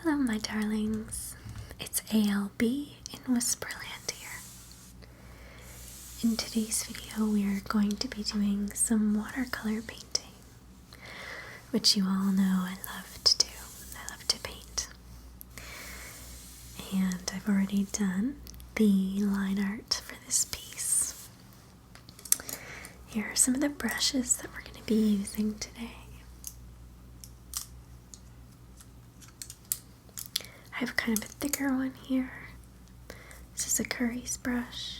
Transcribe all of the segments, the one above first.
Hello my darlings, it's ALB in Whisperland here. In today's video we are going to be doing some watercolor painting, which you all know I love to do. I love to paint. And I've already done the line art for this piece. Here are some of the brushes that we're going to be using today. I have kind of a thicker one here. This is a Curry's brush.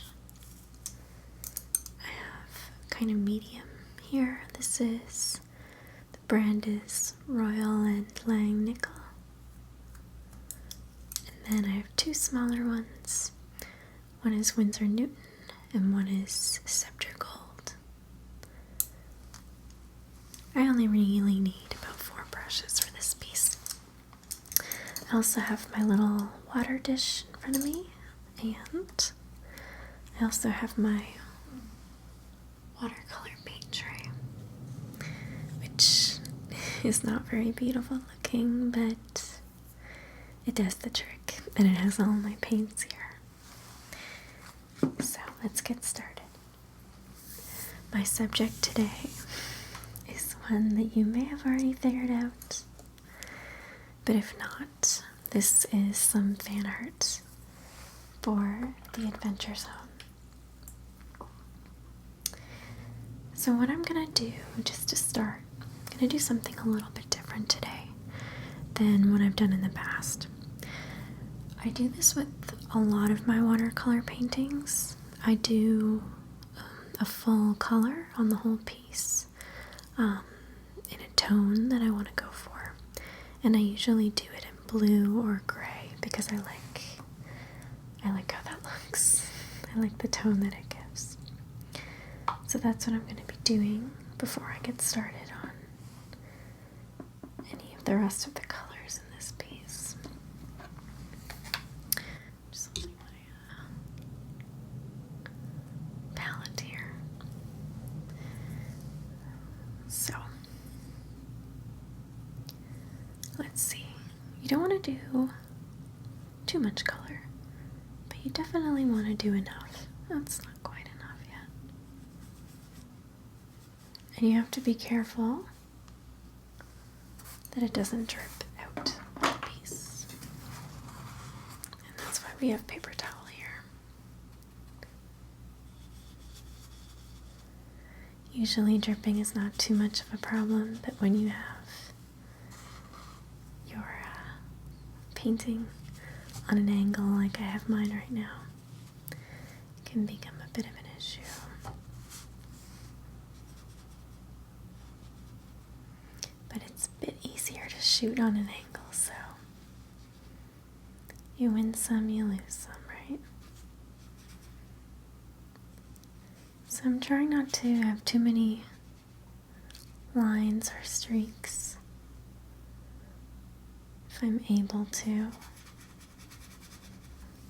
I have kind of medium here. This is, the brand is Royal and Lang Nickel. And then I have two smaller ones. One is Winsor Newton and one is Scepter Gold. I only really need about 4 brushes for this piece. I also have my little water dish in front of me, and I also have my watercolor paint tray, which is not very beautiful looking, but it does the trick, and it has all my paints here. So let's get started. My subject today is one that you may have already figured out. But if not, this is some fan art for the Adventure Zone. So what I'm going to do, just to start, I'm going to do something a little bit different today than what I've done in the past. I do this with a lot of my watercolor paintings. I do a full color on the whole piece in a tone that I want to go for. And I usually do it in blue or gray because I like how that looks. I like the tone that it gives. So that's what I'm going to be doing before I get started on any of the rest of the colors in this piece. Just holding my palette here. So let's see. You don't want to do too much color, but you definitely want to do enough. That's not quite enough yet. And you have to be careful that it doesn't drip out of the piece. And that's why we have paper towel here. Usually dripping is not too much of a problem, but when you have painting on an angle like I have mine right now, it can become a bit of an issue. But it's a bit easier to shoot on an angle, so you win some, you lose some, right? So I'm trying not to have too many lines or streaks if I'm able to.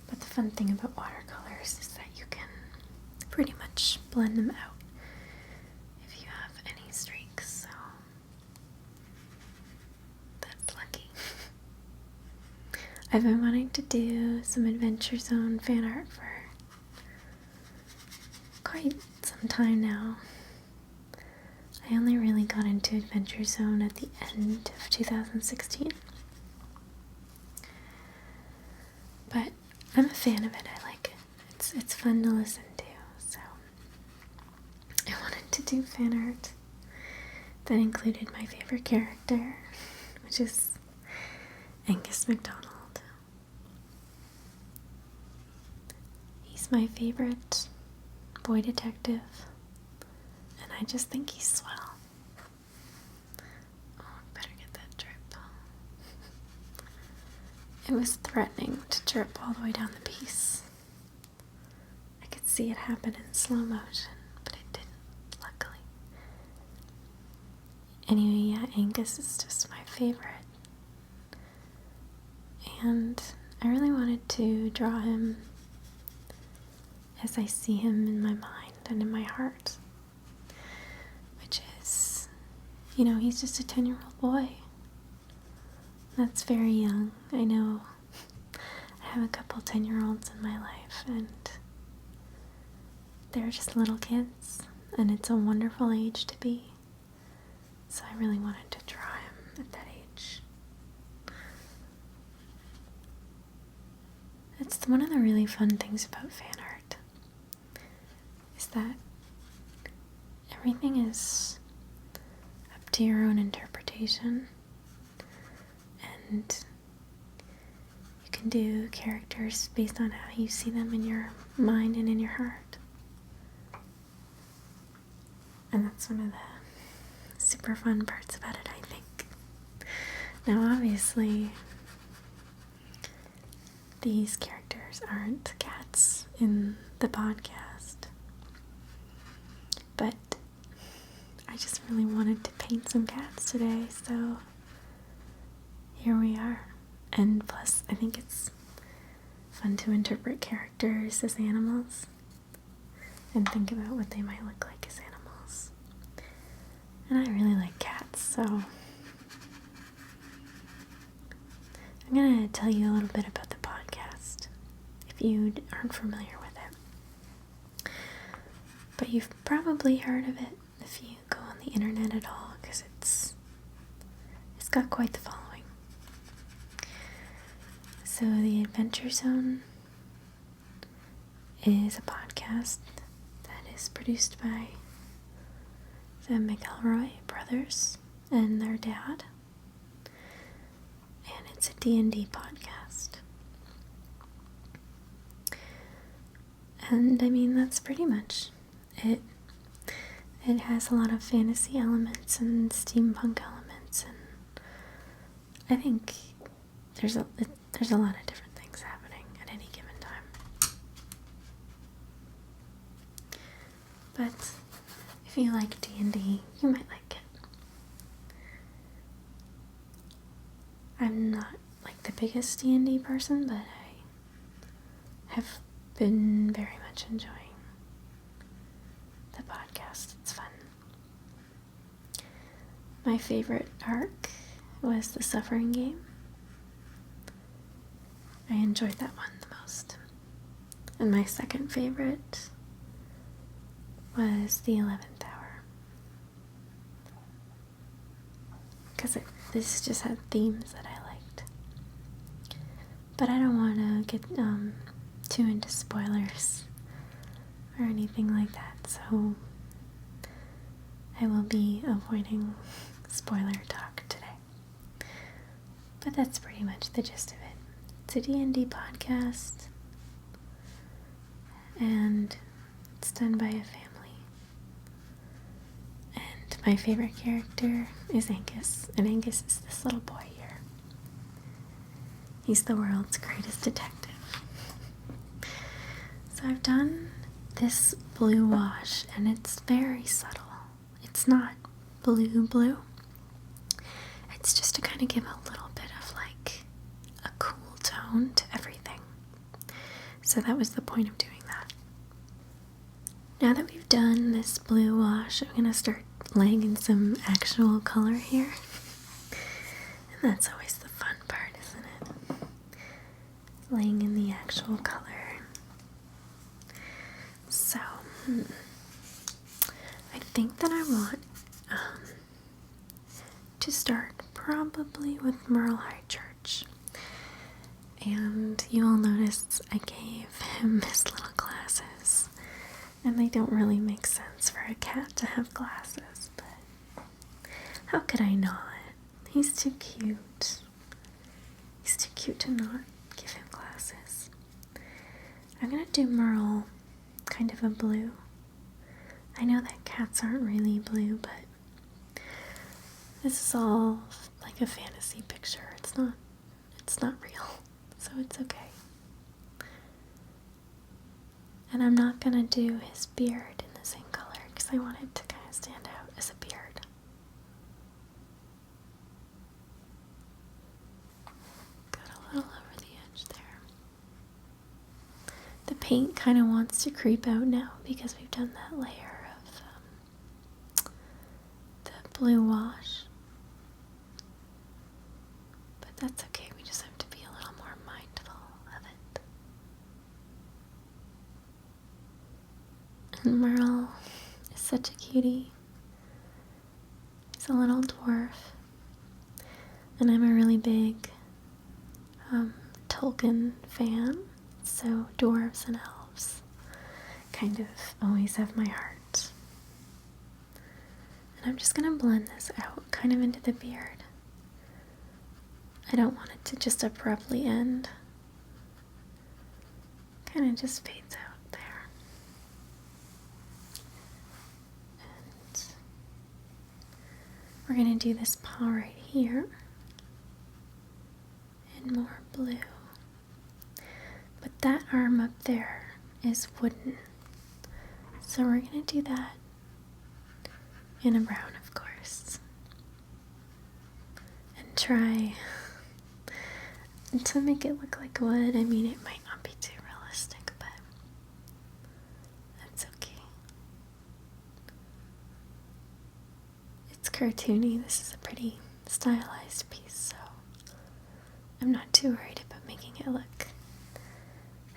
But the fun thing about watercolors is that you can pretty much blend them out if you have any streaks, so that's lucky. I've been wanting to do some Adventure Zone fan art for quite some time now. I only really got into Adventure Zone at the end of 2016. But I'm a fan of it. I like it. It's fun to listen to. So I wanted to do fan art that included my favorite character, which is Angus MacDonald. He's my favorite boy detective, and I just think he's swell. It was threatening to drip all the way down the piece. I could see it happen in slow motion, but it didn't, luckily. Anyway, yeah, Angus is just my favorite. And I really wanted to draw him as I see him in my mind and in my heart. Which is, he's just a 10-year-old boy. That's very young. I know I have a couple 10-year-olds in my life, and they're just little kids, and it's a wonderful age to be. So I really wanted to draw him at that age. It's one of the really fun things about fan art, is that everything is up to your own interpretation, and you can do characters based on how you see them in your mind and in your heart. And that's one of the super fun parts about it, I think. Now, obviously, these characters aren't cats in the podcast, but I just really wanted to paint some cats today, so here we are. And plus, I think it's fun to interpret characters as animals and think about what they might look like as animals. And I really like cats, so I'm going to tell you a little bit about the podcast if you aren't familiar with it. But you've probably heard of it if you go on the internet at all, because it's got quite the following. So the Adventure Zone is a podcast that is produced by the McElroy brothers and their dad, and it's a D&D podcast. And I mean, that's pretty much it. It has a lot of fantasy elements and steampunk elements, and I think there's a lot of different things happening at any given time. But if you like D&D, you might like it. I'm not like the biggest D&D person, but I have been very much enjoying the podcast. It's fun. My favorite arc was the Suffering Game. I enjoyed that one the most. And my second favorite was the 11th Hour, because this just had themes that I liked. But I don't want to get too into spoilers or anything like that, so I will be avoiding spoiler talk today. But that's pretty much the gist of it. It's a D&D podcast, and it's done by a family. And my favorite character is Angus, and Angus is this little boy here. He's the world's greatest detective. So I've done this blue wash, and it's very subtle. It's not blue. It's just to kind of give a little bit of like a cool tone to everything. So that was the point of doing that. Now that we've done this blue wash, I'm going to start laying in some actual color here. And that's always the fun part, isn't it? Laying in the actual color. So, I think that I want to start probably with Merle High Church. And you'll notice I gave him his little glasses. And they don't really make sense for a cat to have glasses, but how could I not? He's too cute. He's too cute to not give him glasses. I'm gonna do Merle kind of a blue. I know that cats aren't really blue, but this is all like a fantasy picture. It's not real, so it's okay. And I'm not gonna do his beard in the same color because I want it to kind of stand out as a beard. Got a little over the edge there. The paint kind of wants to creep out now because we've done that layer of the blue wash. But And Merle is such a cutie. He's a little dwarf. And I'm a really big Tolkien fan, so dwarves and elves kind of always have my heart. And I'm just going to blend this out kind of into the beard. I don't want it to just abruptly end. Kind of just fades out there. And we're going to do this paw right here in more blue. But that arm up there is wooden. So we're going to do that in a brown, of course. And try to make it look like wood. I mean, it might not be too realistic, but that's okay. It's cartoony. This is a pretty stylized piece, so I'm not too worried about making it look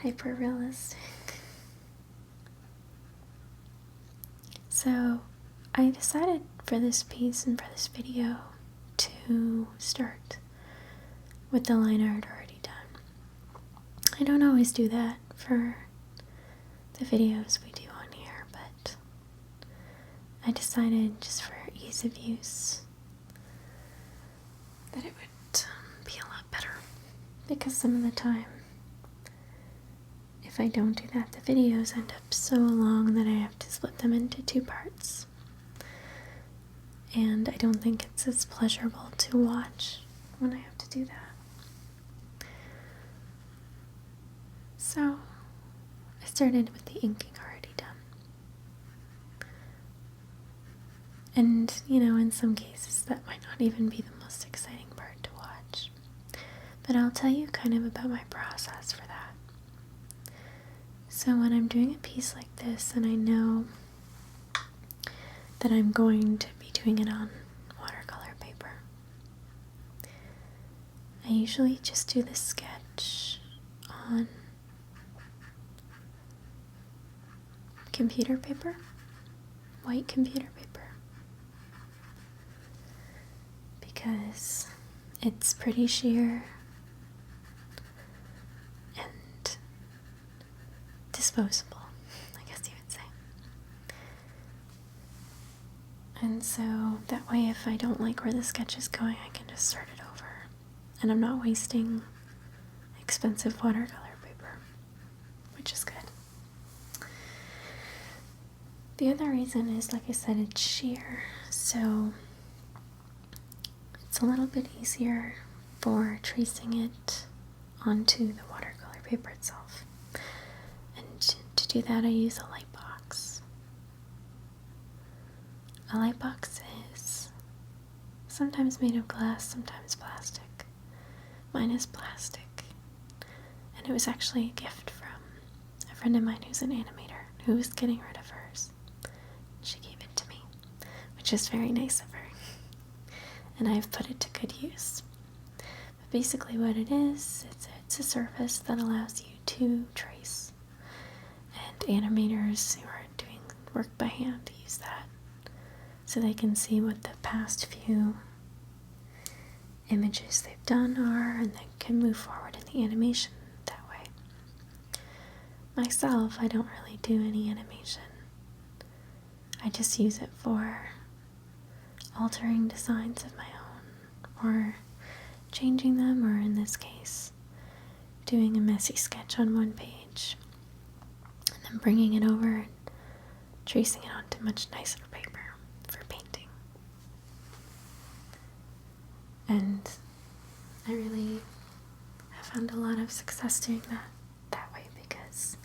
hyper realistic. So I decided for this piece and for this video to start with the line art already done. I don't always do that for the videos we do on here, but I decided just for ease of use that it would be a lot better, because some of the time if I don't do that, the videos end up so long that I have to split them into 2 parts. And I don't think it's as pleasurable to watch when I have to do that. So I started with the inking already done. And, you know, in some cases that might not even be the most exciting part to watch. But I'll tell you kind of about my process for that. So when I'm doing a piece like this and I know that I'm going to be doing it on watercolor paper, I usually just do the sketch on computer paper, white computer paper, because it's pretty sheer and disposable, I guess you would say. And so that way, if I don't like where the sketch is going, I can just start it over. And I'm not wasting expensive watercolor paper, which is good. The other reason is, like I said, it's sheer, so it's a little bit easier for tracing it onto the watercolor paper itself. And to do that, I use a light box. A light box is sometimes made of glass, sometimes plastic. Mine is plastic. And it was actually a gift from a friend of mine who's an animator who was getting rid of hers. She gave it to me, which is very nice of her. And I've put it to good use. But basically what it is, it's a surface that allows you to trace. And animators who are doing work by hand use that so they can see what the past few images they've done are, and they can move forward in the animation that way. Myself, I don't really do any animation. I just use it for altering designs of my own, or changing them, or in this case, doing a messy sketch on one page, and then bringing it over and tracing it onto much nicer paper for painting. And I really have found a lot of success doing that way, because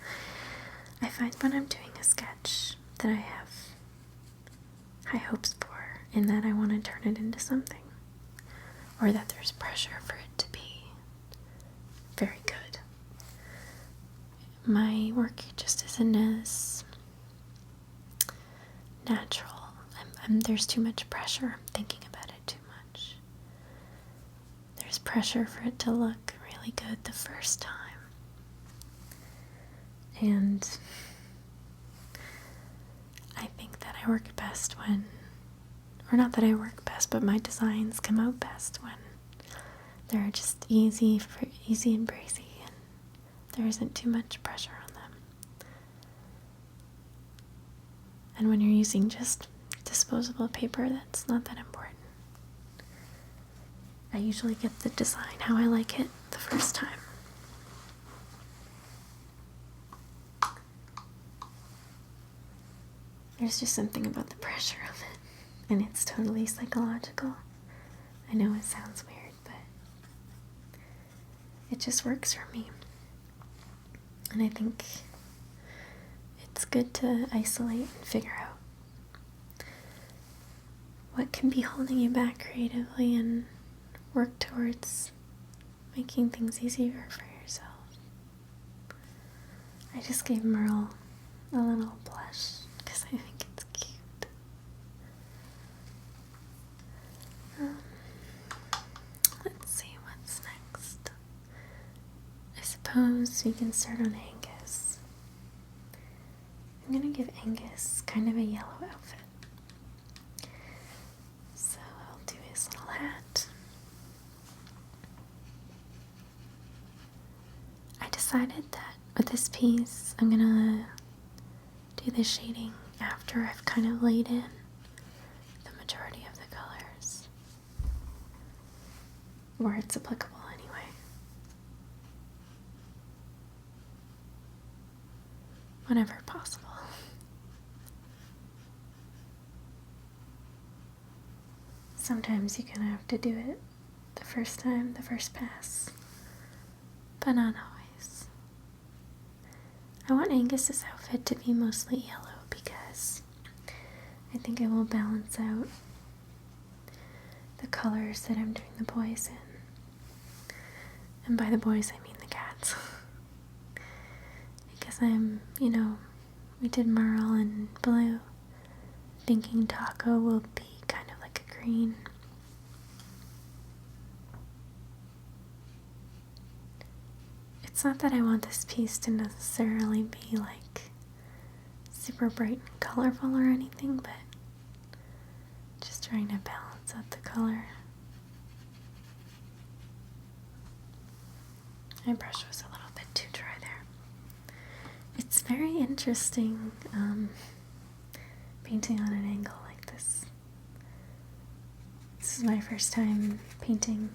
I find when I'm doing a sketch that I have high hopes for, in that I want to turn it into something, or that there's pressure for it to be very good, my work just isn't as natural. There's too much pressure. I'm thinking about it too much. There's pressure for it to look really good the first time. And I work best when, or not that I work best, but my designs come out best when they're just easy and breezy, and there isn't too much pressure on them. And when you're using just disposable paper, that's not that important. I usually get the design how I like it the first time. There's just something about the pressure of it, and it's totally psychological. I know it sounds weird, but it just works for me. And I think it's good to isolate and figure out what can be holding you back creatively and work towards making things easier for yourself. I just gave Merle a little blush because I think it's cute. Let's see what's next. I suppose we can start on Angus. I'm gonna give Angus kind of a yellow outfit. So I'll do his little hat. I decided that with this piece, I'm gonna do the shading after I've kind of laid in the majority of the colors, where it's applicable anyway. Whenever possible. Sometimes you kind of have to do it the first time, the first pass, but not always. I want Angus's outfit to be mostly yellow because I think it will balance out the colors that I'm doing the boys in. And by the boys, I mean the cats. Because we did Merle in blue, thinking Taako will be kind of like a green. It's not that I want this piece to necessarily be like super bright and colorful or anything, but just trying to balance out the color. My brush was a little bit too dry there. It's very interesting painting on an angle like this. This is my first time painting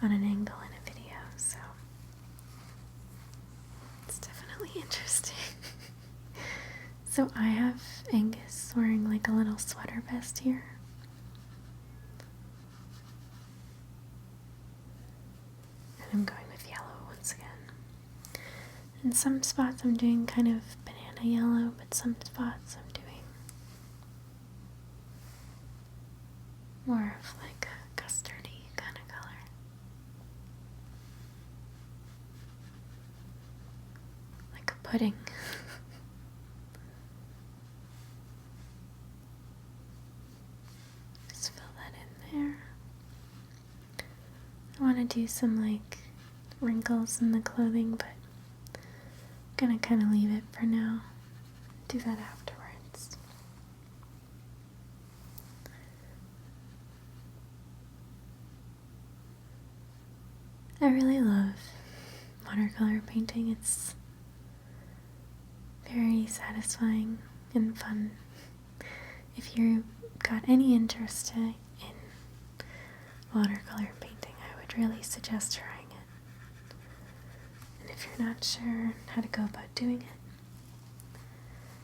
on an angle in a video, so it's definitely interesting. So I have Angus wearing like a little sweater vest here. And I'm going with yellow once again. In some spots I'm doing kind of banana yellow, but some spots I'm doing more of like a custardy kind of color. Like a pudding. Just fill that in there. I want to do some like wrinkles in the clothing, but I'm gonna kind of leave it for now. Do that afterwards. I really love watercolor painting. It's very satisfying and fun. If you've got any interest in watercolor painting, I would really suggest trying it. And if you're not sure how to go about doing it,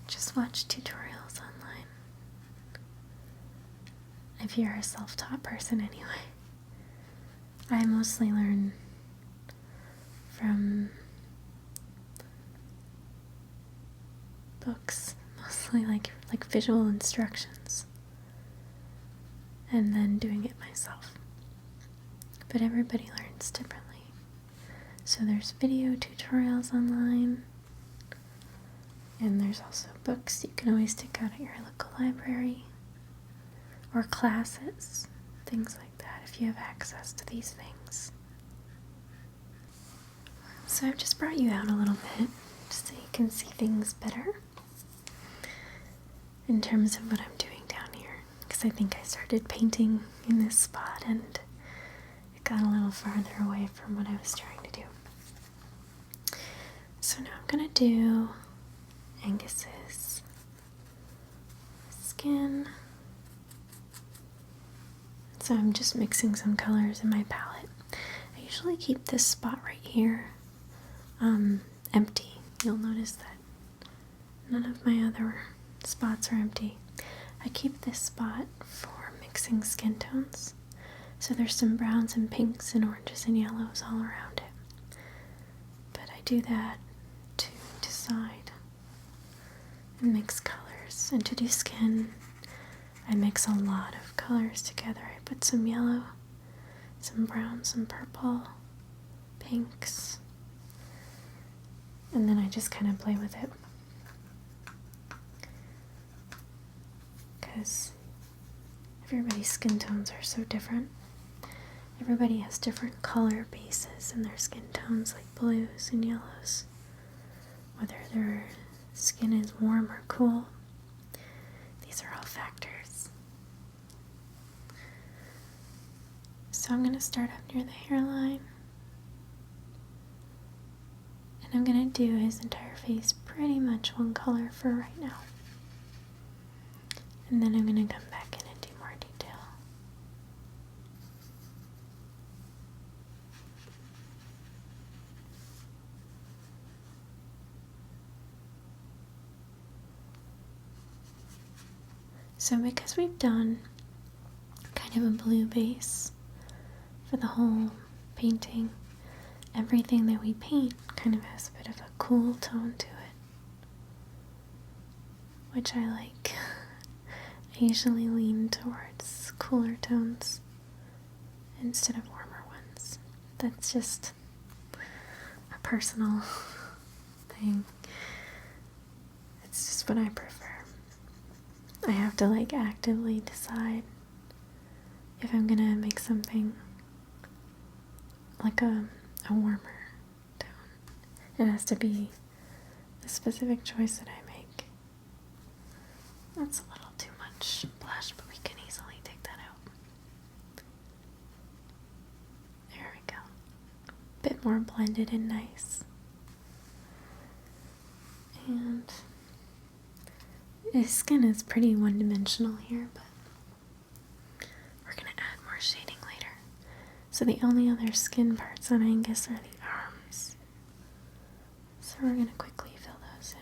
just watch tutorials online. If you're a self-taught person anyway. I mostly learn from books, mostly like visual instructions, and then doing it myself. But everybody learns differently. So there's video tutorials online, and there's also books you can always take out at your local library, or classes, things like that, if you have access to these things. So I've just brought you out a little bit, just so you can see things better. in terms of what I'm doing down here, because I think I started painting in this spot and it got a little farther away from what I was trying to do. So now I'm going to do Angus's skin. So I'm just mixing some colors in my palette. I usually keep this spot right here empty. You'll notice that none of my other spots are empty. I keep this spot for mixing skin tones. So there's some browns and pinks and oranges and yellows all around it. But I do that to decide and mix colors. And to do skin, I mix a lot of colors together. I put some yellow, some brown, some purple, pinks, and then I just kind of play with it. Because everybody's skin tones are so different. Everybody has different color bases in their skin tones, like blues and yellows. Whether their skin is warm or cool, these are all factors. So I'm going to start up near the hairline. And I'm going to do his entire face pretty much one color for right now. And then I'm going to come back in and do more detail. So because we've done kind of a blue base for the whole painting, everything that we paint kind of has a bit of a cool tone to it, which I like. I usually lean towards cooler tones instead of warmer ones. That's just a personal thing. It's just what I prefer. I have to like actively decide if I'm gonna make something like a warmer tone. It has to be a specific choice that I make. That's a little too much blush, but we can easily take that out. There we go. Bit more blended and nice. And his skin is pretty one-dimensional here, but we're going to add more shading later. So the only other skin parts on Angus are the arms. So we're going to quickly fill those in.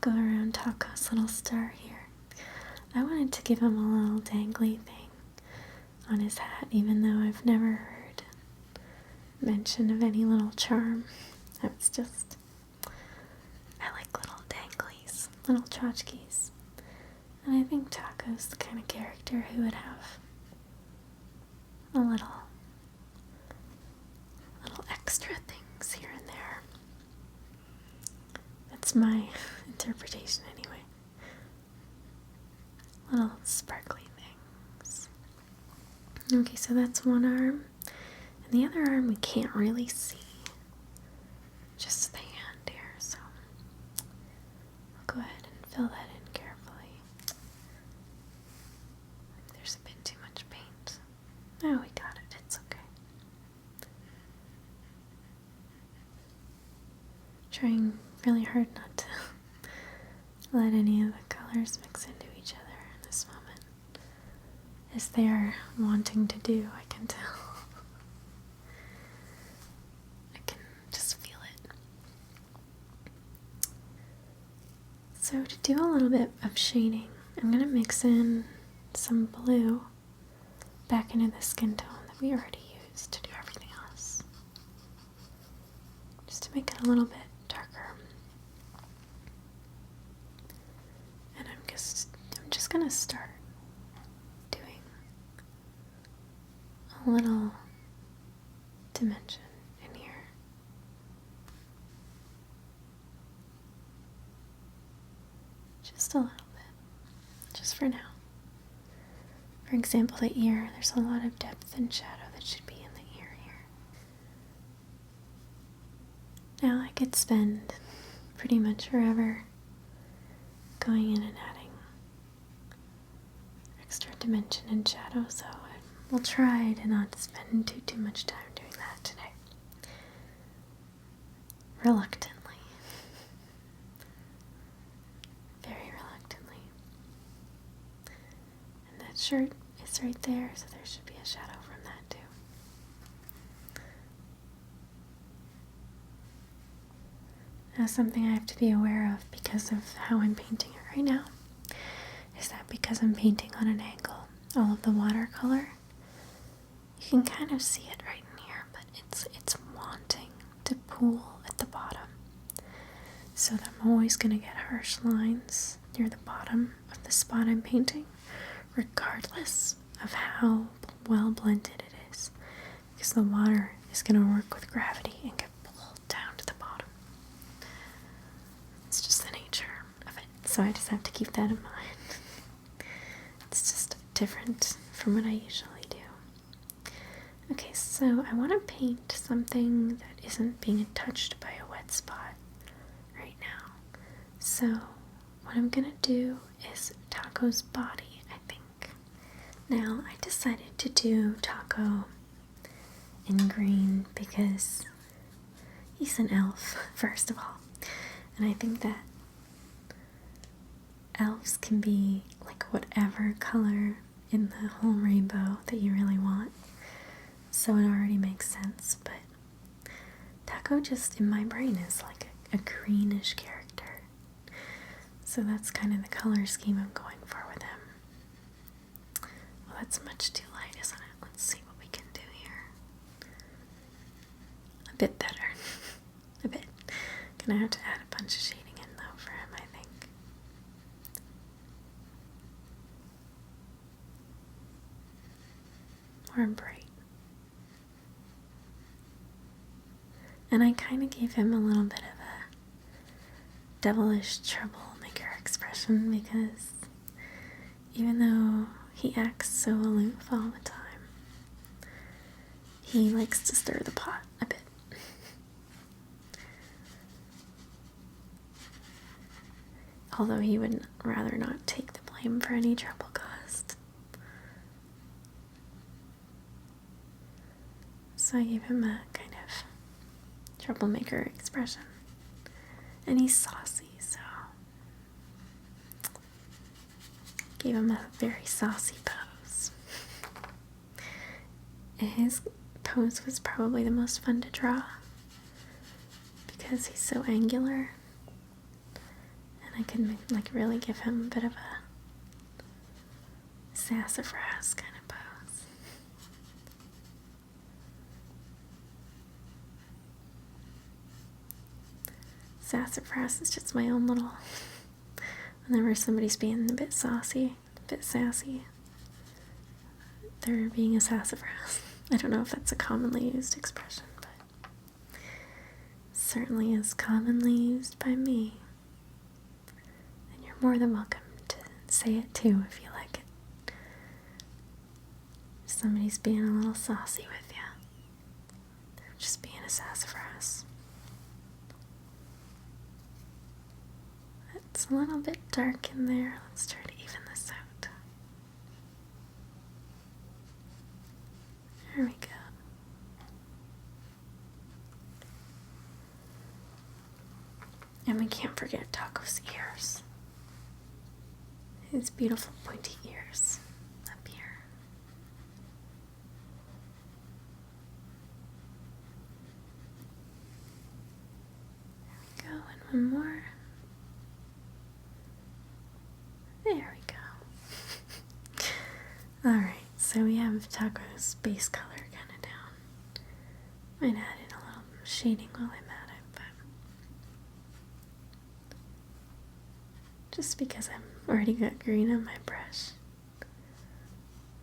Go around Taako's little star here. I wanted to give him a little dangly thing on his hat, even though I've never heard mention of any little charm. That's just, I like little danglies, little tchotchkes. And I think Taako's the kind of character who would have a little extra things here and there. That's my interpretation anyway. Little sparkly things. Okay, so that's one arm. And the other arm we can't really see. Just the hand here, so I'll go ahead and fill that in carefully. There's a bit too much paint. Oh, we got it. It's okay. Trying really hard not to let any of the colors mix into each other in this moment, as they are wanting to do, I can tell. I can just feel it. So to do a little bit of shading, I'm going to mix in some blue back into the skin tone that we already used to do everything else, just to make it a little bit darker. And I'm just gonna start doing a little dimension in here. Just a little bit, just for now. For example, the ear, there's a lot of depth and shadow that should be in the ear here. Now I could spend pretty much forever going in and adding extra dimension and shadow, so we'll try to not spend too much time doing that today. Reluctantly. Very reluctantly. And that shirt is right there, so there should be a shadow from that too. Now, something I have to be aware of because of how I'm painting it right now is that because I'm painting on an angle, all of the watercolor, you can kind of see it right in here, but it's wanting to pool at the bottom. So that I'm always going to get harsh lines near the bottom of the spot I'm painting, regardless of how well blended it is, because the water is going to work with gravity and get pulled down to the bottom. It's just the nature of it, so I just have to keep that in mind. It's just different from what I usually do. Okay, so I want to paint something that isn't being touched by a wet spot right now. So what I'm gonna do is Taako's body, I think. Now, I decided to do Taako in green because he's an elf, first of all. And I think that elves can be like whatever color in the whole rainbow that you really want. So it already makes sense, but Taako just in my brain is like a greenish character. So that's kind of the color scheme I'm going for with him. Well, that's much too light, isn't it? Let's see what we can do here. A bit better. A bit. Gonna have to add a bunch of shading in though for him, I think. More bright. And I kind of gave him a little bit of a devilish troublemaker expression because even though he acts so aloof all the time, he likes to stir the pot a bit. Although he would rather not take the blame for any trouble caused. So I gave him a kind of troublemaker expression. And he's saucy, so gave him a very saucy pose. His pose was probably the most fun to draw because he's so angular. And I could like really give him a bit of a sassafras kind of pose. Sassafras is just my own little, whenever somebody's being a bit saucy, a bit sassy, they're being a sassafras. I don't know if that's a commonly used expression, but certainly is commonly used by me. And you're more than welcome to say it too if you like it. If somebody's being a little saucy with you, they're just being a sassafras. It's a little bit dark in there. Let's try to even this out. There we go. And we can't forget Taako's ears. His beautiful pointy ears up here. There we go, and one more. There we go. Alright, so we have Taako's base color kind of down. Might add in a little shading while I'm at it, but just because I've already got green on my brush,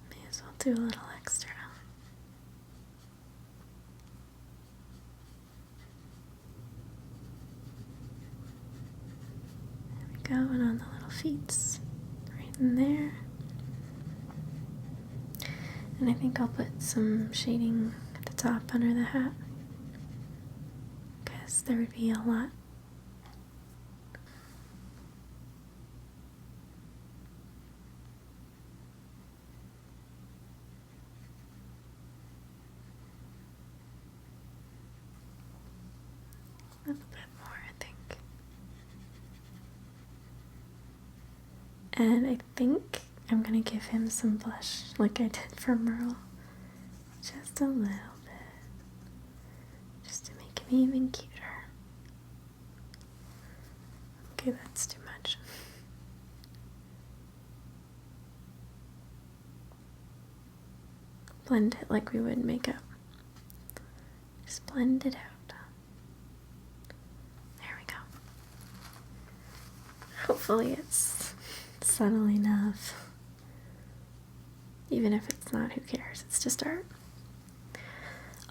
may as well do a little extra. There we go, and on the little feet. In there, and I think I'll put some shading at the top under the hat because there would be a lot A little bit more, I think. And I think I'm gonna give him some blush like I did for Merle. Just a little bit. Just to make him even cuter. Okay, that's too much. Blend it like we would makeup. Just blend it out. There we go. Hopefully it's subtle enough. Even if it's not, who cares? It's just art.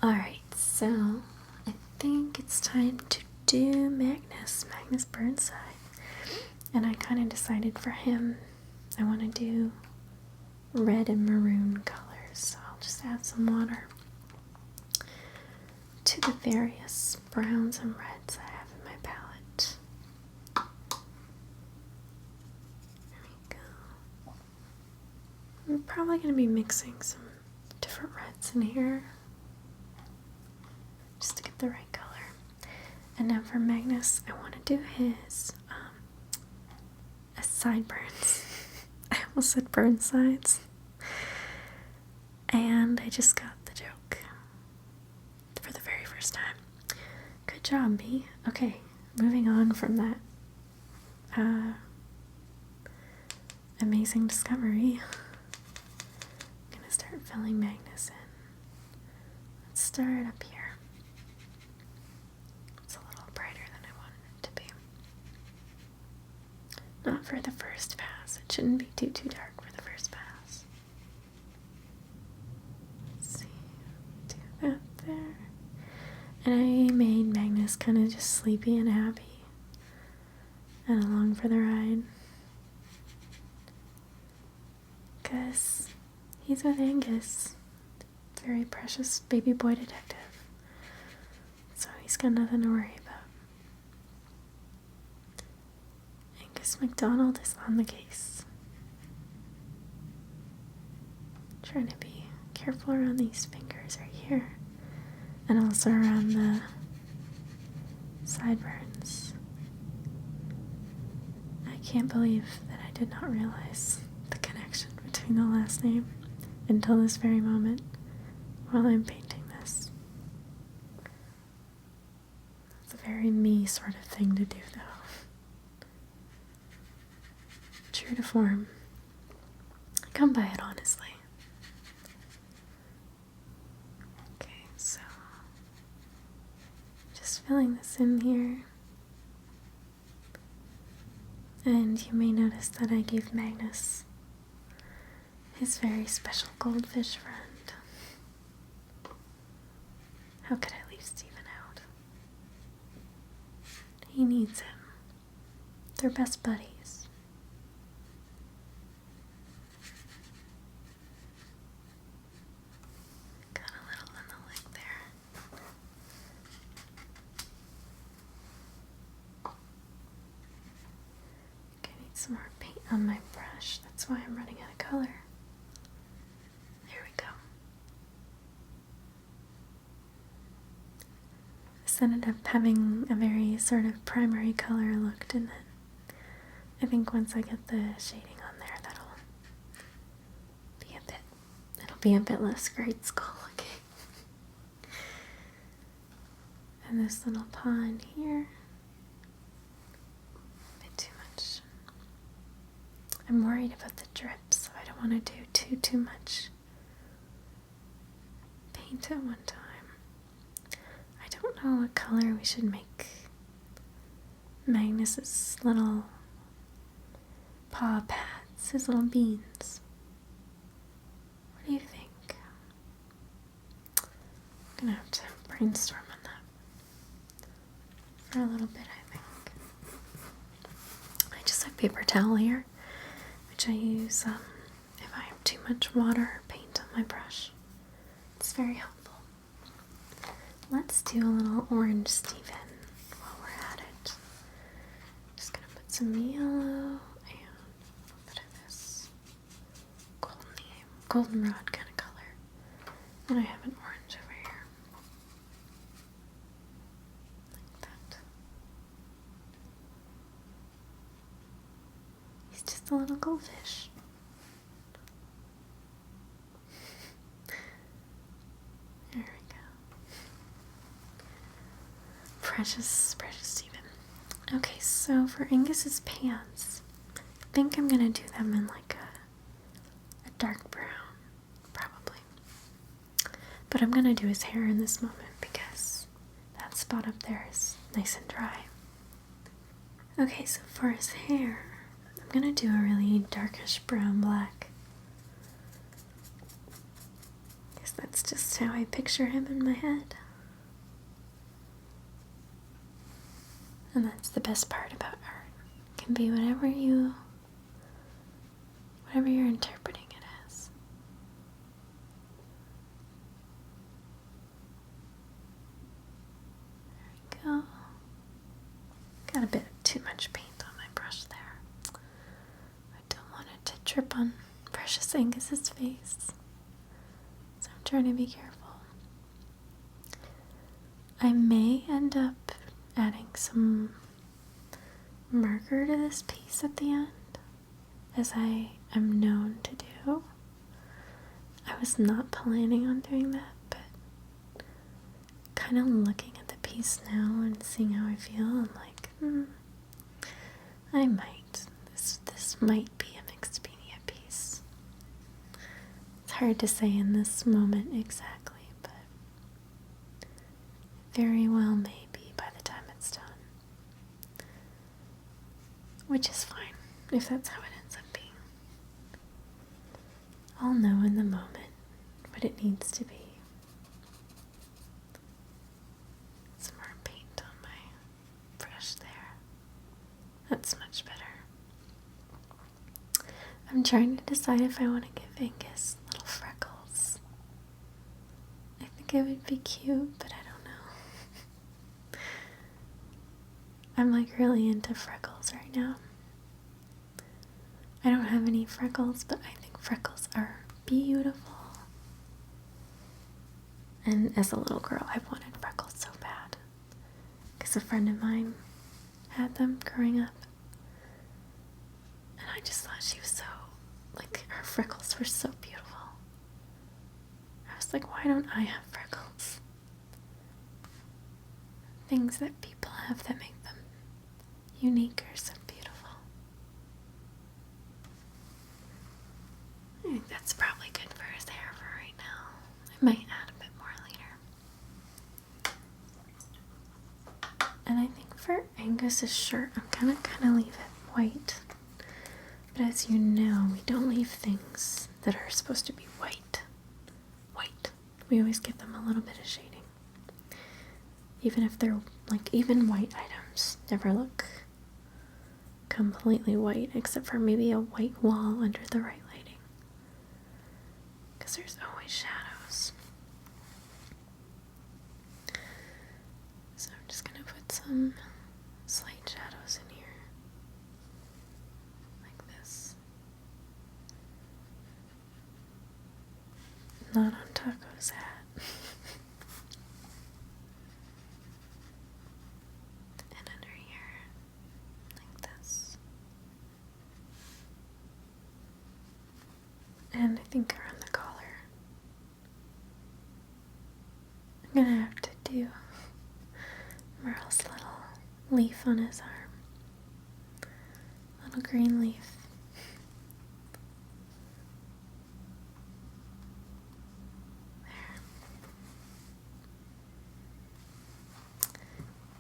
Alright, so I think it's time to do Magnus Burnside. And I kind of decided for him, I want to do red and maroon colors. So I'll just add some water to the various browns and reds I have in my palette. There we go. I'm probably going to be mixing some different reds in here just to get the right color. And now for Magnus, I want to do his sideburns. I almost said burn sides. And I just got the joke for the very first time. Good job, me. Okay, moving on from that amazing discovery. I'm gonna start filling Magnus in. Let's start up here. It's a little brighter than I wanted it to be. Not for the first pass. It shouldn't be too dark for the first pass. Let's see. Do that there. And I made Magnus kind of just sleepy and happy. And along for the ride. Because he's with Angus. Very precious baby boy detective. So he's got nothing to worry about. Angus MacDonald is on the case. Trying to be careful around these fingers right here. And also around the sideburns. I can't believe that I did not realize the connection between the last name until this very moment while I'm painting this. It's a very me sort of thing to do, though. True to form. I come by it honestly. Okay, so just filling this in here. And you may notice that I gave Magnus his very special goldfish friend. How could I leave Stephen out? He needs him. They're best buddies. Got a little on the leg there. Okay, I need some more paint on my brush. That's why I'm running out of color. There we go. This ended up having a very sort of primary color look, didn't it? I think once I get the shading on there, it'll be a bit less grade school looking. And this little pond here, a bit too much. I'm worried about the drip, so I don't want to do too much paint at one time. I don't know what color we should make Magnus's little paw pads, his little beans. What do you think? I'm gonna have to brainstorm on that for a little bit, I think. I just have paper towel here, which I use if I have too much water or paint on my brush. It's very helpful. Let's do a little orange Stephen while we're at it. Just gonna put some yellow and a little bit of this goldenrod kind of color. And I have an orange over here. Like that. just a little goldfish. There we go. Precious, precious Stephen. Okay, so for Angus's pants, I think I'm gonna do them in like a dark brown, probably. But I'm gonna do his hair in this moment because that spot up there is nice and dry. Okay, so for his hair, I'm gonna do a really darkish brown black. Because that's just how I picture him in my head. And that's the best part about art. It can be whatever you're interpreting it as. There we go. Got a bit too much paint on my brush there. I don't want it to drip on precious Angus's face. So I'm trying to be careful. I may end up adding some marker to this piece at the end, as I am known to do. I was not planning on doing that, but kind of looking at the piece now and seeing how I feel, I'm like, I might. This might be a mixed media piece. It's hard to say in this moment exactly, but very well may be by the time it's done. Which is fine, if that's how it ends up being. I'll know in the moment what it needs to be. Some more paint on my brush there. That's much better. I'm trying to decide if I want to give Angus little freckles. I think it would be cute, but I don't know. I'm like really into freckles right now. I don't have any freckles, but I think freckles are beautiful. And as a little girl, I wanted freckles so bad. Because a friend of mine had them growing up. And I just thought she was so, like, her freckles were so beautiful. I was like, why don't I have freckles? Things that people have that make them unique are so beautiful. I think that's probably good for his hair for right now. I might add a bit more later. And I think for Angus's shirt, I'm gonna leave it white. But as you know, we don't leave things that are supposed to be white. We always give them a little bit of shading. Even if they're, like, even white items never look completely white, except for maybe a white wall under the right lighting. Because there's always shadows. So I'm just gonna put some slight shadows in here. Like this. Not on Taako's hat. And under here. Like this. And I think around the collar. I'm gonna have to do Merle's little leaf on his arm. Little green leaf.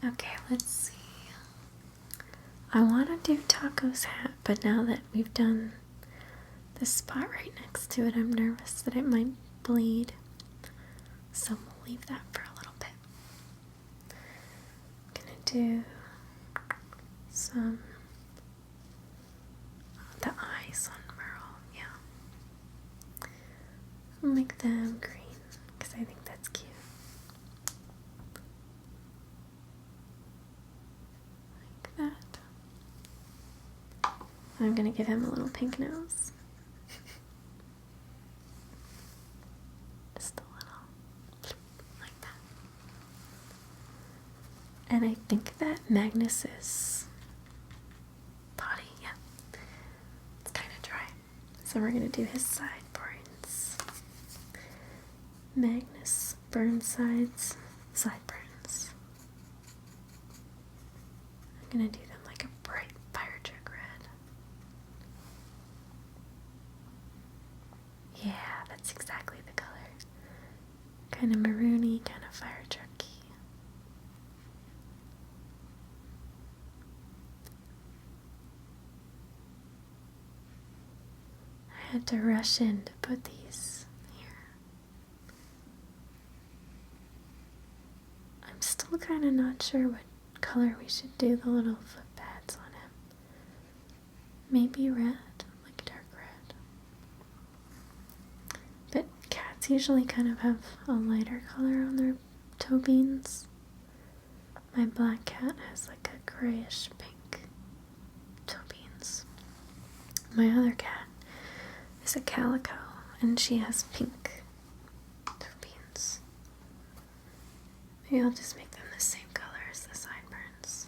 There. Okay, let's see. I want to do Taako's hat, but now that we've done this spot right next to it, I'm nervous that it might bleed. So we'll leave that for a little bit. I'm gonna do some the eyes on Merle, yeah. I'll make them green because I think that's cute. Like that. I'm gonna give him a little pink nose. Just a little, like that. And I think that Magnus's body, yeah, So we're going to do his sideburns. Magnus Burnside's sideburns. I'm going to do them like a bright fire truck red. Yeah, that's exactly the color. Kind of maroony, kind of fire trucky. I had to rush in to put these here. I'm still kind of not sure what color we should do the little foot pads on him. Maybe red, like dark red. But cats usually kind of have a lighter color on their toe beans. My black cat has like a grayish pink toe beans. My other cat is a calico, and she has pink toe beans. Maybe I'll just make them the same color as the sideburns.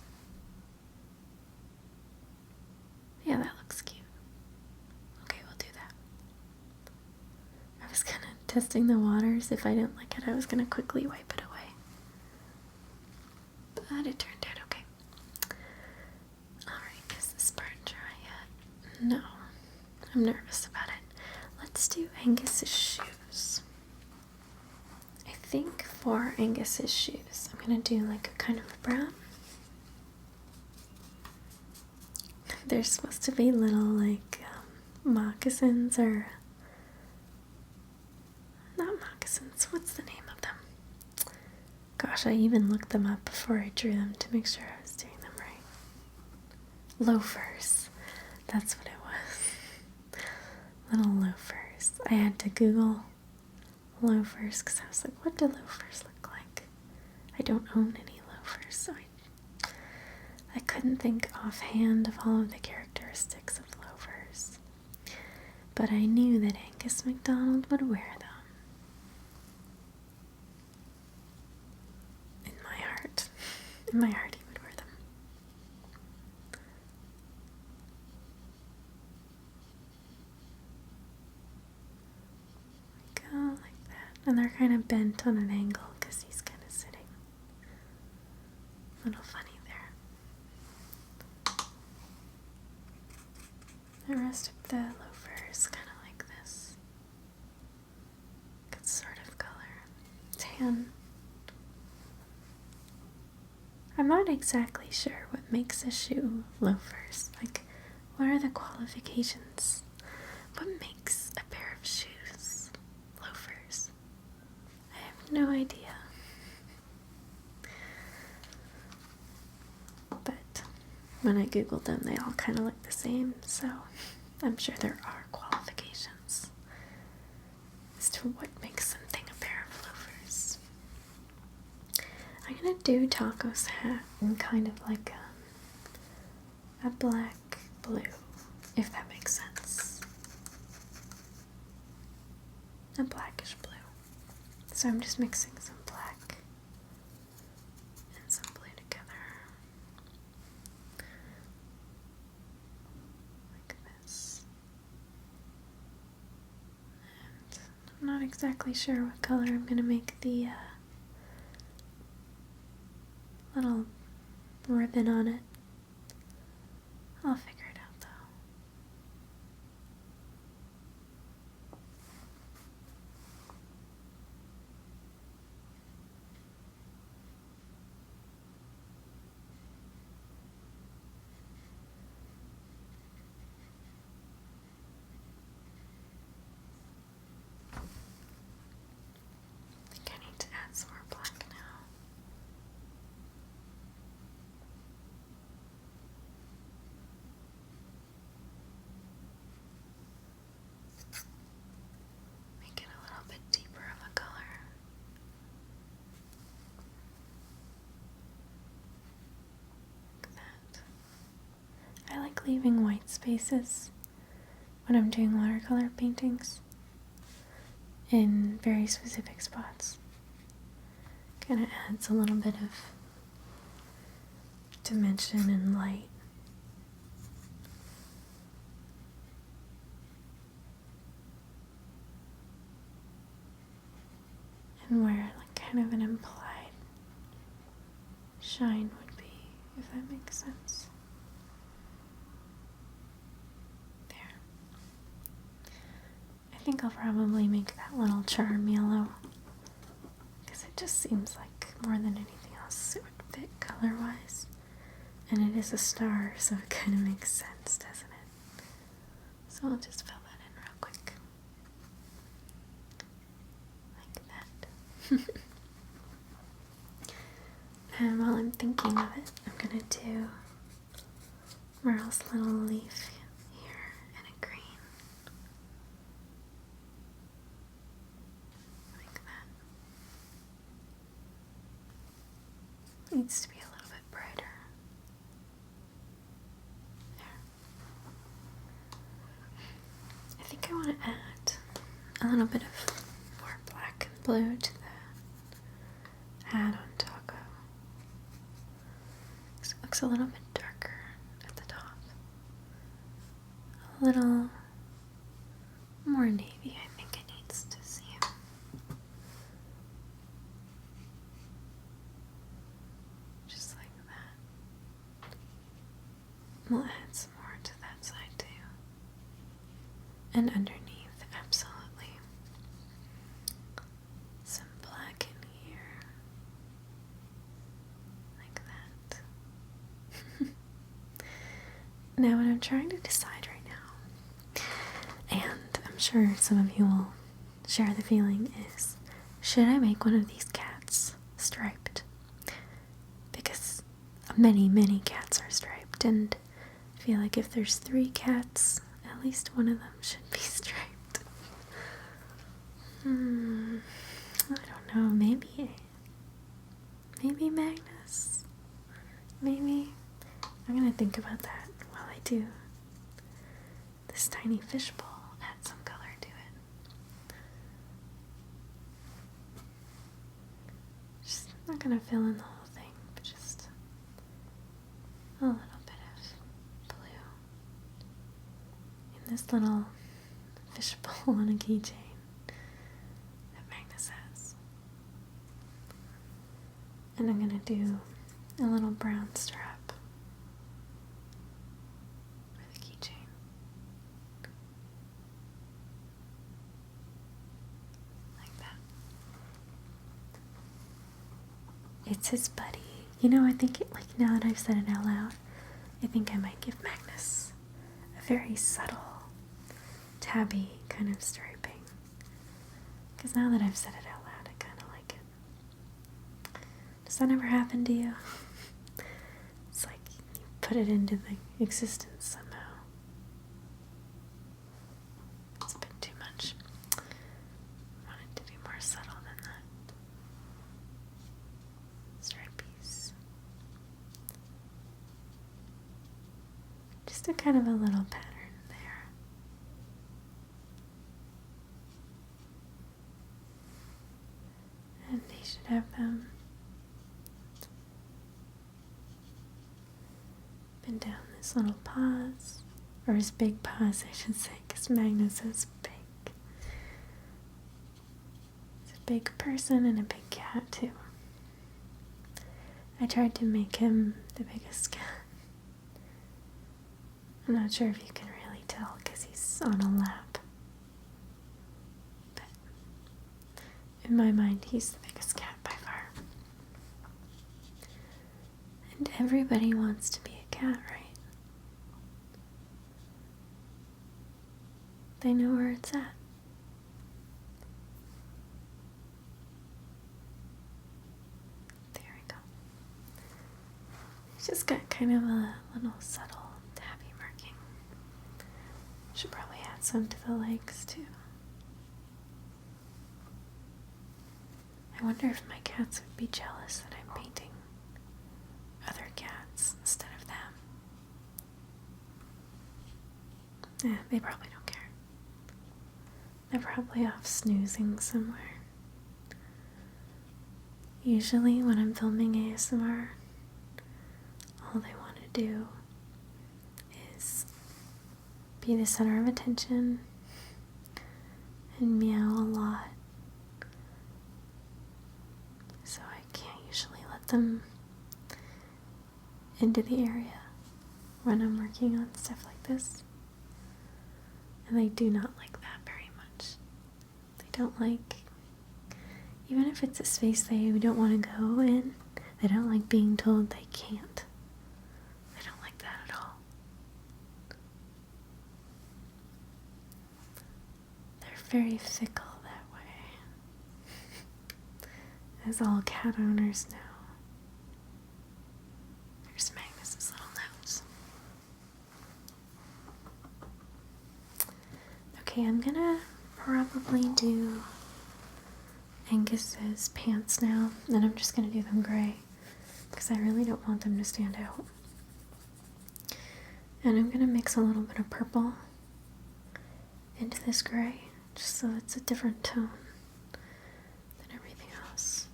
Yeah, that looks cute. Okay, we'll do that. I was kind of testing the waters. If I didn't like it, I was going to quickly wipe it away. But it turned out okay. Alright, is this part dry yet? No. I'm nervous about it. Let's do Angus's shoes. I think for Angus's shoes, I'm going to do like a kind of a brown. They're supposed to be little like moccasins or not moccasins. What's the name of them? Gosh, I even looked them up before I drew them to make sure I was doing them right. Loafers. That's what it was. Little loafers. I had to Google loafers because I was like, what do loafers look like? I don't own any loafers, so I couldn't think offhand of all of the characteristics of loafers. But I knew that Angus MacDonald would wear them. In my heart, he would wear them. Go like that. And they're kind of bent on an angle because he's kind of sitting. A little funny there. The rest of the loafer is kind of like this. Good sort of color. Tan. I'm not exactly sure what makes a shoe loafers. Like, what are the qualifications? What makes a pair of shoes loafers? I have no idea. But when I googled them, they all kind of look the same, so I'm sure there are qualifications as to what makes something a pair of loafers. I'm gonna do Taako's hat in kind of like a black blue, if that makes sense. A blackish blue. So I'm just mixing some black and some blue together. Like this. And I'm not exactly sure what color I'm gonna make the little ribbon on it. I'll figure it out though. I think I need to add some more black now. Make it a little bit deeper of a color. Like that. I like leaving white spaces when I'm doing watercolor paintings in very specific spots. Kind of adds a little bit of dimension and light. and where like kind of an implied shine would be, if that makes sense. There. I think I'll probably make that little charm yellow because it just seems like more than anything else it would fit color-wise. And it is a star, so it kind of makes sense, doesn't it? So I'll just fill that in real quick. Like that. And while I'm thinking of it, I'm gonna do Merle's little leaf here in a green. Like that. Needs to be a little bit brighter. There. I think I want to add a little bit of more black and blue to the hat on Taako. So it looks a little bit darker at the top. A little more navy, I think it needs to seem. Just like that. We'll add some more to that side too. And underneath, absolutely. Some black in here. Like that. Now what I'm trying to decide right now, and I'm sure some of you will share the feeling, is should I make one of these cats striped? Because many, many cats are striped, and I feel like if there's 3 cats, at least one of them should be striped. I don't know, maybe Magnus? Maybe? I'm gonna think about that while I do this tiny fishbowl. Add some color to it. Just not gonna fill in the whole thing, but just a little bit of blue in this little fishbowl on a keychain that Magnus has. And I'm gonna do a little brown strap for the keychain. Like that. It's his buddy. You know, I think it, like, now that I've said it out loud, I think I might give Magnus a very subtle tabby kind of striping. Because now that I've said it out loud, I kind of like it. Does that ever happen to you? It's like you put it into the existence somehow. It's a bit too much. I want it to be more subtle than that. Stripies. Just a kind of a little pattern there. And they should have them been down his little paws, or his big paws, I should say, because Magnus is big. He's a big person and a big cat too. I tried to make him the biggest cat. I'm not sure if you can really tell because he's on a lap. But in my mind, he's the biggest cat by far. And everybody wants to be a cat, right? They know where it's at. There we go. He's just got kind of a little subtle tabby marking. Should probably add some to the legs too. I wonder if my cats would be jealous that I'm painting other cats instead of them. They probably don't care. They're probably off snoozing somewhere. Usually when I'm filming ASMR, all they want to do is be the center of attention and meow a lot them into the area when I'm working on stuff like this. And they do not like that very much. They don't like, even if it's a space they don't want to go in, they don't like being told they can't. They don't like that at all. They're very fickle that way, as all cat owners know. There's Magnus's little nose. Okay, I'm gonna probably do Angus's pants now, and I'm just gonna do them gray because I really don't want them to stand out. And I'm gonna mix a little bit of purple into this gray just so it's a different tone than everything else.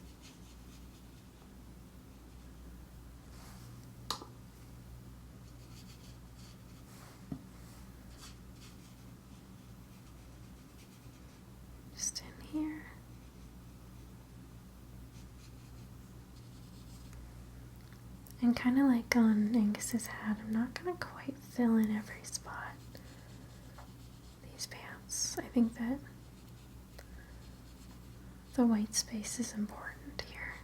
Just in here. And kind of like on Angus's hat, I'm not going to quite fill in every spot. These pants. I think that the white space is important here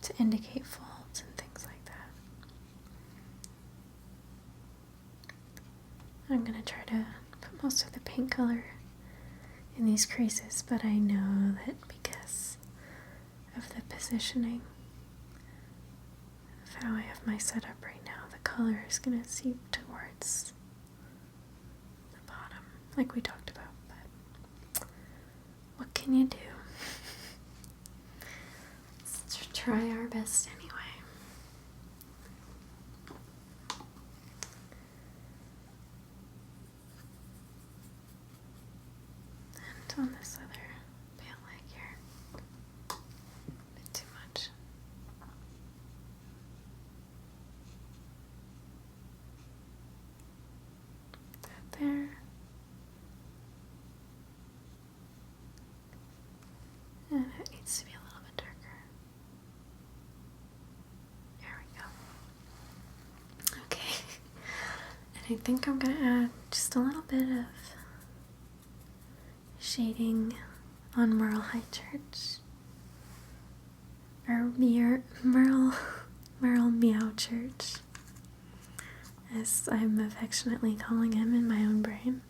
to indicate folds and things like that. I'm going to try to put most of the paint color in these creases, but I know that because of the positioning of how I have my setup right now, the color is going to seep towards the bottom, like we talked about, but what can you do? Let's try our best anyway. And on this other pant leg here, a bit too much. That there. And it needs to be a little bit darker. There we go. Okay. And I think I'm going to add just a little bit of shading on Merle High Church. Or Merle Meow Church, as I'm affectionately calling him in my own brain.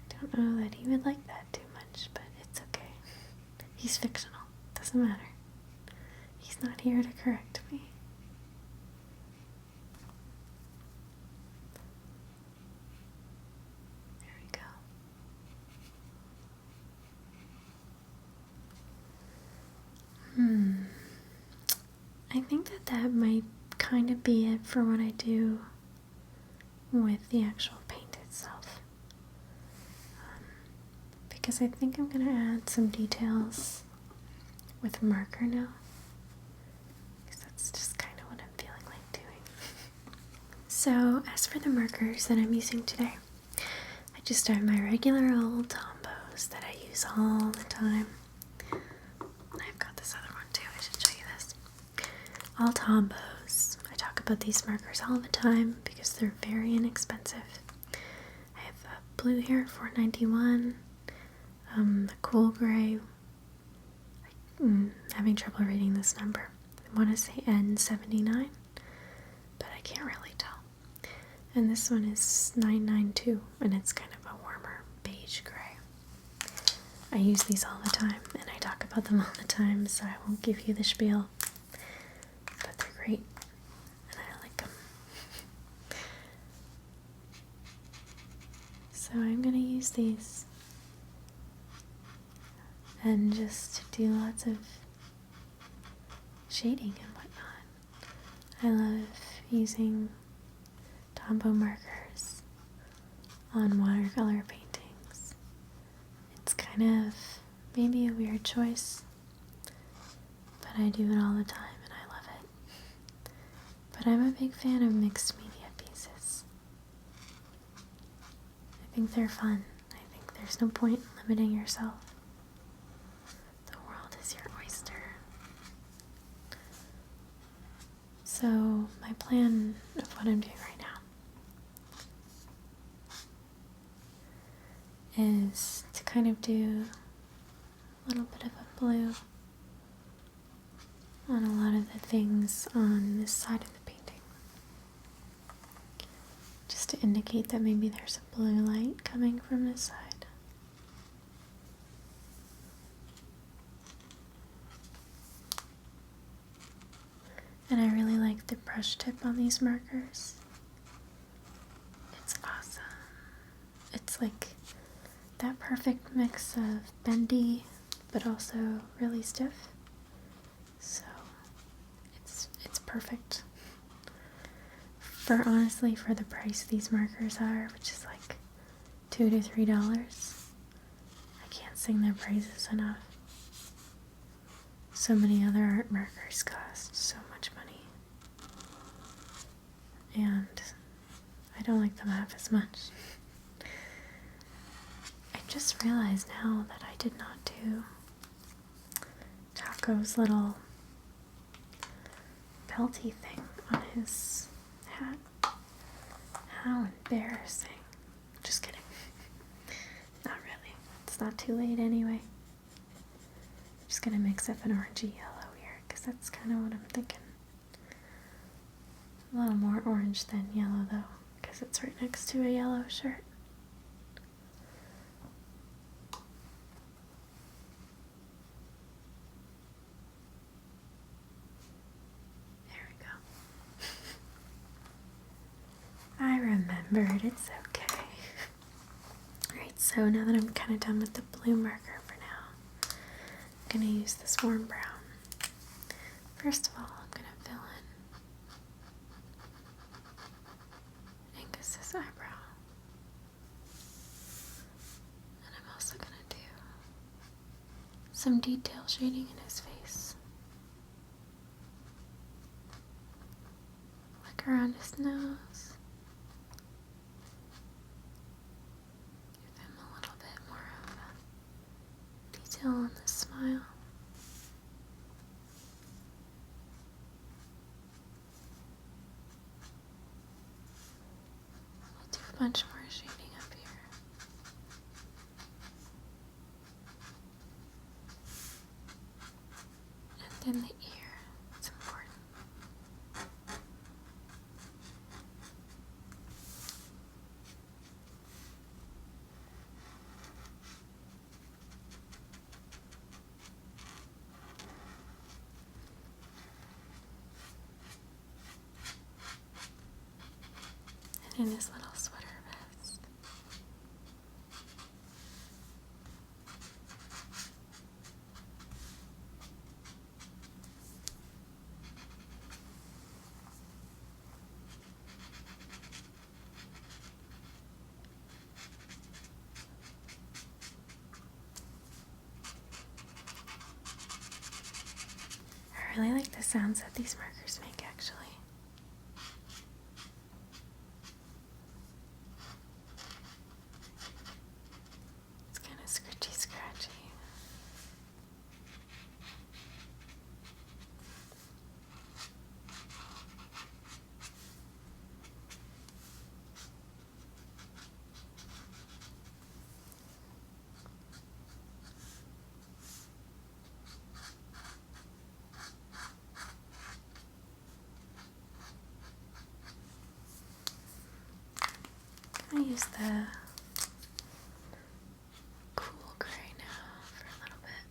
I don't know that he would like that too much, but it's okay. He's fictional. Doesn't matter. He's not here to correct me. There we go. I think that might kind of be it for what I do with the actual paint itself. Because I think I'm going to add some details with marker now. Because that's just kind of what I'm feeling like doing. So, as for the markers that I'm using today, I just have my regular old Tombos that I use all the time. I've got this other one too, I should show you this. All Tombos. I talk about these markers all the time because they're very inexpensive. I have a blue here at $4.91. The cool gray. I'm having trouble reading this number. I want to say N79, but I can't really tell. And this one is $9.92, and it's kind of a warmer beige gray. I use these all the time, and I talk about them all the time, so I won't give you the spiel. But they're great, and I like them. So I'm going to use these and just do lots of shading and whatnot. I love using Tombow markers on watercolor paintings. It's kind of maybe a weird choice, but I do it all the time and I love it. But I'm a big fan of mixed media pieces. I think they're fun. I think they're there's no point in limiting yourself. The world is your oyster. So my plan of what I'm doing right now is to kind of do a little bit of a blue on a lot of the things on this side of the painting. Just to indicate that maybe there's a blue light coming from this side. And I really like the brush tip on these markers. It's awesome. It's like that perfect mix of bendy but also really stiff. So it's perfect. Honestly, for the price these markers are, which is like $2 to $3, I can't sing their praises enough. So many other art markers cost so much money, and I don't like them half as much. I just realized now that I did not do Taako's little pelty thing on his hat. How embarrassing. Just kidding. Not really. It's not too late anyway. I'm just gonna mix up an orangey yellow here, because that's kind of what I'm thinking. A little more orange than yellow though, because it's right next to a yellow shirt. There we go. I remembered, it's okay. Alright, so now that I'm kind of done with the blue marker for now, I'm going to use this warm brown. First of all, I'm going to fill in Angus's eyebrow. And I'm also going to do some detail shading in his face. Like around his nose. Give him a little bit more of a detail on the smile. I'll do a bunch more shading up here. And then the ear, it's important. And in his little sweater vest. I really like the sounds that these markers make, actually. It's kind of scratchy, scratchy. I'm gonna use the cool gray now for a little bit.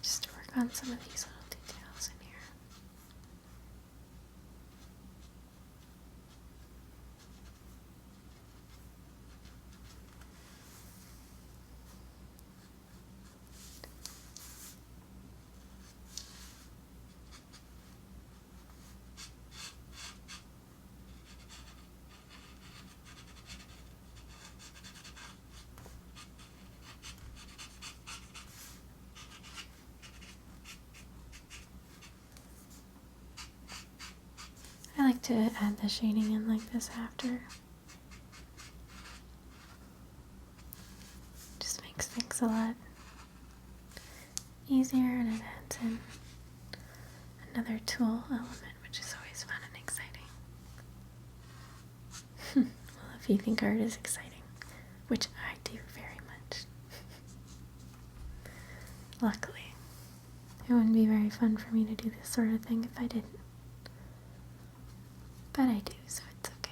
Just to work on some of these little details in here. to add the shading in like this after. Just makes things a lot easier, and it adds in another tool element, which is always fun and exciting. Well, if you think art is exciting, which I do very much. Luckily, it wouldn't be very fun for me to do this sort of thing if I didn't. But I do, so it's okay.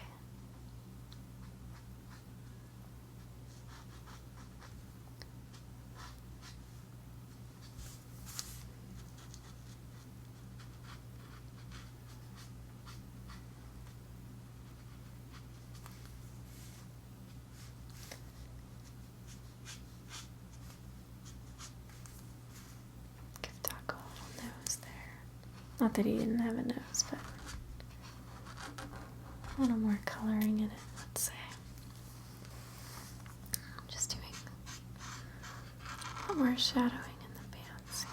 Give Taako a little nose there. Not that he didn't have a nose, but a little more coloring in it, let's say. I'm just doing a lot more shadowing in the bands here.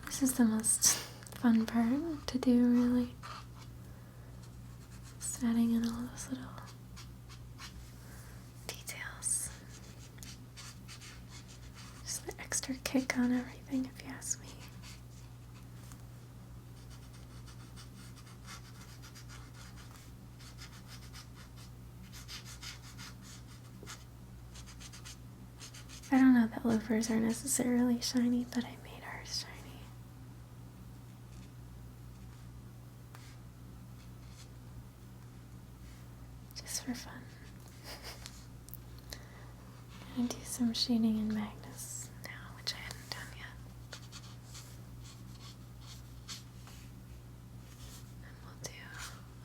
This is the most fun part to do, really. Just adding in all those little details. Just the extra kick on everything, if you ask me. I don't know that loafers are necessarily shiny, but I made ours shiny. Just for fun. I'm gonna do some shading in Magnus now, which I hadn't done yet. And we'll do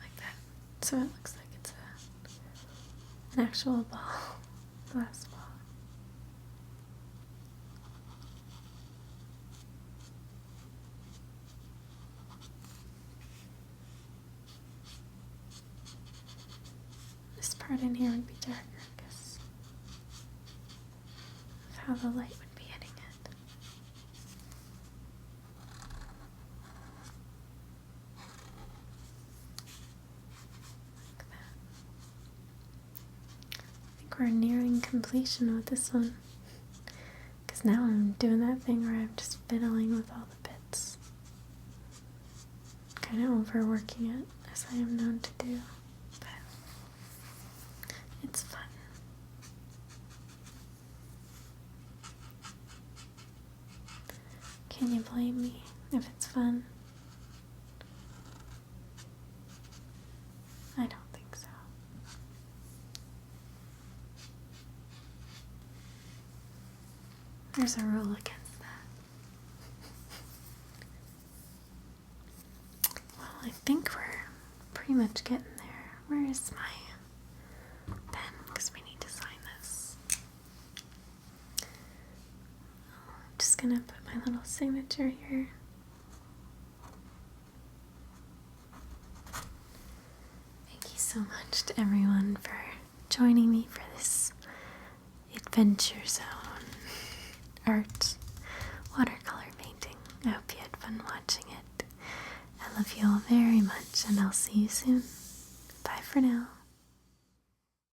like that, so it looks like it's an actual ball, glass ball. This part in here would be darker, because of how the light would be hitting it. Like that. I think we're nearing completion with this one, because now I'm doing that thing where I'm just fiddling with all the bits. Kind of overworking it, as I am known to do. It's fun. Can you blame me if it's fun? I don't think so. There's a rule against that. Well, I think we're pretty much getting there. Where is my pen? Because we need to sign this. I'm just gonna put my little signature here. Thank you so much to everyone for joining me for this Adventure Zone art watercolor painting. I hope you had fun watching it. I love you all very much, and I'll see you soon. Bye for now.